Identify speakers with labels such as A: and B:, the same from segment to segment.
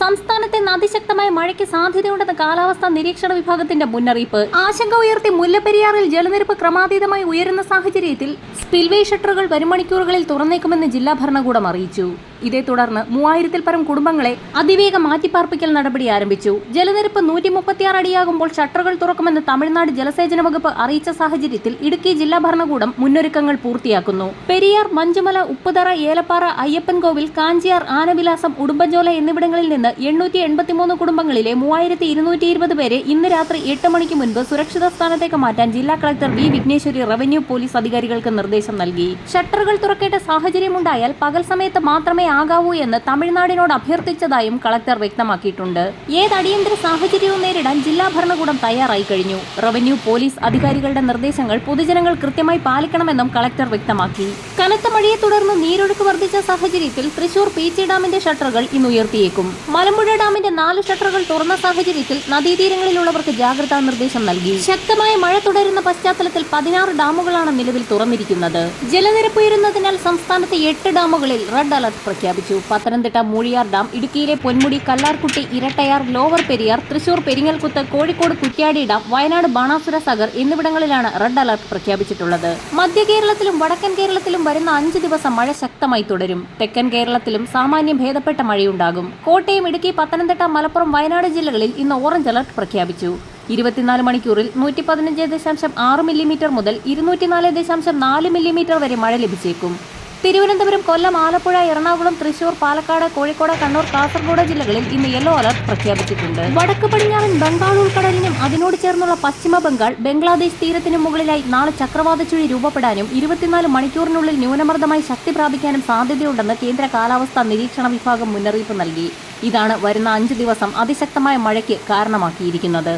A: സംസ്ഥാനത്തെ അതിശക്തമായ മഴയ്ക്ക് സാധ്യതയുണ്ടെന്ന് കാലാവസ്ഥാ നിരീക്ഷണ വിഭാഗത്തിന്റെ മുന്നറിയിപ്പ്. ആശങ്ക ഉയർത്തി മുല്ലപ്പെരിയാറിൽ ജലനിരപ്പ് ക്രമാതീതമായി ഉയരുന്ന സാഹചര്യത്തിൽ സ്പിൽവേ ഷട്ടറുകൾ വരും മണിക്കൂറുകളിൽ തുറന്നേക്കുമെന്ന് ജില്ലാ ഭരണകൂടം അറിയിച്ചു. ഇതേ തുടർന്ന് 3000-ൽ പരം കുടുംബങ്ങളെ അതിവേഗ മാറ്റിപ്പാർപ്പിക്കൽ നടപടി ആരംഭിച്ചു. ജലനിരപ്പ് 136 അടിയാകുമ്പോൾ ഷട്ടറുകൾ തുറക്കുമെന്ന് തമിഴ്നാട് ജലസേചന വകുപ്പ് അറിയിച്ച സാഹചര്യത്തിൽ ഇടുക്കി ജില്ലാ ഭരണകൂടം മുന്നൊരുക്കങ്ങൾ പൂർത്തിയാക്കുന്നു. പെരിയാർ, മഞ്ചുമല, ഉപ്പുതറ, ഏലപ്പാറ, അയ്യപ്പൻകോവിൽ, കാഞ്ചിയാർ, ആനവിലാസം, ഉടുമ്പൻചോല എന്നിവിടങ്ങളിൽ നിന്ന് 883 കുടുംബങ്ങളിലെ 3220 പേരെ ഇന്ന് രാത്രി 8 മണിക്ക് മുൻപ് സുരക്ഷിത സ്ഥാനത്തേക്ക് മാറ്റാൻ ജില്ലാ collector V. Vighneshwari revenue police അധികാരികൾക്ക് നിർദ്ദേശം നൽകി. ഷട്ടറുകൾ തുറക്കേണ്ട സാഹചര്യമുണ്ടായാൽ പകൽ സമയത്ത് മാത്രമേ ആകാവൂ എന്ന് തമിഴ്നാടിനോട് അഭ്യർത്ഥിച്ചതായും കളക്ടർ വ്യക്തമാക്കിയിട്ടുണ്ട്. ഏത് അടിയന്തര സാഹചര്യവും നേരിടാൻ ജില്ലാ ഭരണകൂടം തയ്യാറായി കഴിഞ്ഞു. റവന്യൂ, പോലീസ് അധികാരികളുടെ നിർദ്ദേശങ്ങൾ പൊതുജനങ്ങൾ കൃത്യമായി പാലിക്കണമെന്നും കളക്ടർ വ്യക്തമാക്കി. കനത്ത മഴയെ തുടർന്ന് നീരൊഴുക്ക് വർദ്ധിച്ച സാഹചര്യത്തിൽ തൃശൂർ പീച്ചി ഡാമിന്റെ ഷട്ടറുകൾ ഇന്ന് ഉയർത്തിയേക്കും. മലമ്പുഴ ഡാമിന്റെ 4 ഷട്ടറുകൾ തുറന്ന സാഹചര്യത്തിൽ നദീതീരങ്ങളിലുള്ളവർക്ക് ജാഗ്രതാ നിർദ്ദേശം നൽകി. ശക്തമായ മഴ തുടരുന്ന പശ്ചാത്തലത്തിൽ 16 ഡാമുകളാണ് നിലവിൽ തുറന്നിരിക്കുന്നത്. ജലനിരപ്പ് ഉയരുന്നതിനാൽ സംസ്ഥാനത്തെ 8 ഡാമുകളിൽ റെഡ് അലർട്ട് പ്രഖ്യാപിച്ചു. പത്തനംതിട്ട മൂഴിയാർ ഡാം, ഇടുക്കിയിലെ പൊന്മുടി, കല്ലാർകുട്ടി, ഇരട്ടയാർ, ലോവർ പെരിയാർ, തൃശൂർ പെരിങ്ങൽകുത്ത്, കോഴിക്കോട് കുറ്റ്യാടി ഡാം, വയനാട് ബാണാസുര സാഗർ എന്നിവിടങ്ങളിലാണ് റെഡ് അലർട്ട് പ്രഖ്യാപിച്ചിട്ടുള്ളത്. മധ്യ കേരളത്തിലും വടക്കൻ കേരളത്തിലും വരുന്ന 5 ദിവസം മഴ ശക്തമായി തുടരും. തെക്കൻ കേരളത്തിലും സാമാന്യം ഭേദപ്പെട്ട മഴയുണ്ടാകും. കോട്ടയം, ഇടുക്കി, പത്തനംതിട്ട, മലപ്പുറം, വയനാട് ജില്ലകളിൽ ഇന്ന് ഓറഞ്ച് അലർട്ട് പ്രഖ്യാപിച്ചു. 24 മണിക്കൂറിൽ 115.6 മില്ലിമീറ്റർ മുതൽ 204.4 മില്ലിമീറ്റർ വരെ മഴ ലഭിച്ചേക്കും. തിരുവനന്തപുരം, കൊല്ലം, ആലപ്പുഴ, എറണാകുളം, തൃശൂർ, പാലക്കാട്, കോഴിക്കോട്, കണ്ണൂർ, കാസർഗോഡ് ജില്ലകളിൽ ഇന്ന് യെല്ലോ അലർട്ട് പ്രഖ്യാപിച്ചിട്ടുണ്ട്. വടക്ക് പടിഞ്ഞാറൻ ബംഗാൾ ഉൾക്കടലിനും അതിനോട് ചേർന്നുള്ള പശ്ചിമ ബംഗാൾ, ബംഗ്ലാദേശ് തീരത്തിനും മുകളിലായി നാളെ ചക്രവാത ചുഴി രൂപപ്പെടാനും 24 മണിക്കൂറിനുള്ളിൽ ന്യൂനമർദ്ദമായി ശക്തി പ്രാപിക്കാനും സാധ്യതയുണ്ടെന്ന് കേന്ദ്ര കാലാവസ്ഥാ നിരീക്ഷണ വിഭാഗം മുന്നറിയിപ്പ് നൽകി. ഇതാണ് വരുന്ന 5 ദിവസം അതിശക്തമായ മഴയ്ക്ക് കാരണമാക്കിയിരിക്കുന്നത്.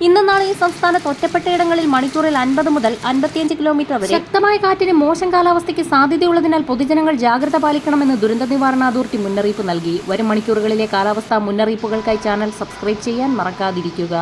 A: ഇന്നും നാളെയും സംസ്ഥാനത്ത് ഒറ്റപ്പെട്ടയിടങ്ങളിൽ മണിക്കൂറിൽ 50 മുതൽ 55 കിലോമീറ്റർ വരെ ശക്തമായ കാറ്റിന് മോശം കാലാവസ്ഥയ്ക്ക് സാധ്യതയുള്ളതിനാൽ പൊതുജനങ്ങൾ ജാഗ്രത പാലിക്കണമെന്ന് ദുരന്ത നിവാരണ അതോറിറ്റി മുന്നറിയിപ്പ് നൽകി. വരും മണിക്കൂറുകളിലെ കാലാവസ്ഥാ മുന്നറിയിപ്പുകൾക്കായി ചാനൽ സബ്സ്ക്രൈബ് ചെയ്യാൻ മറക്കാതിരിക്കുക.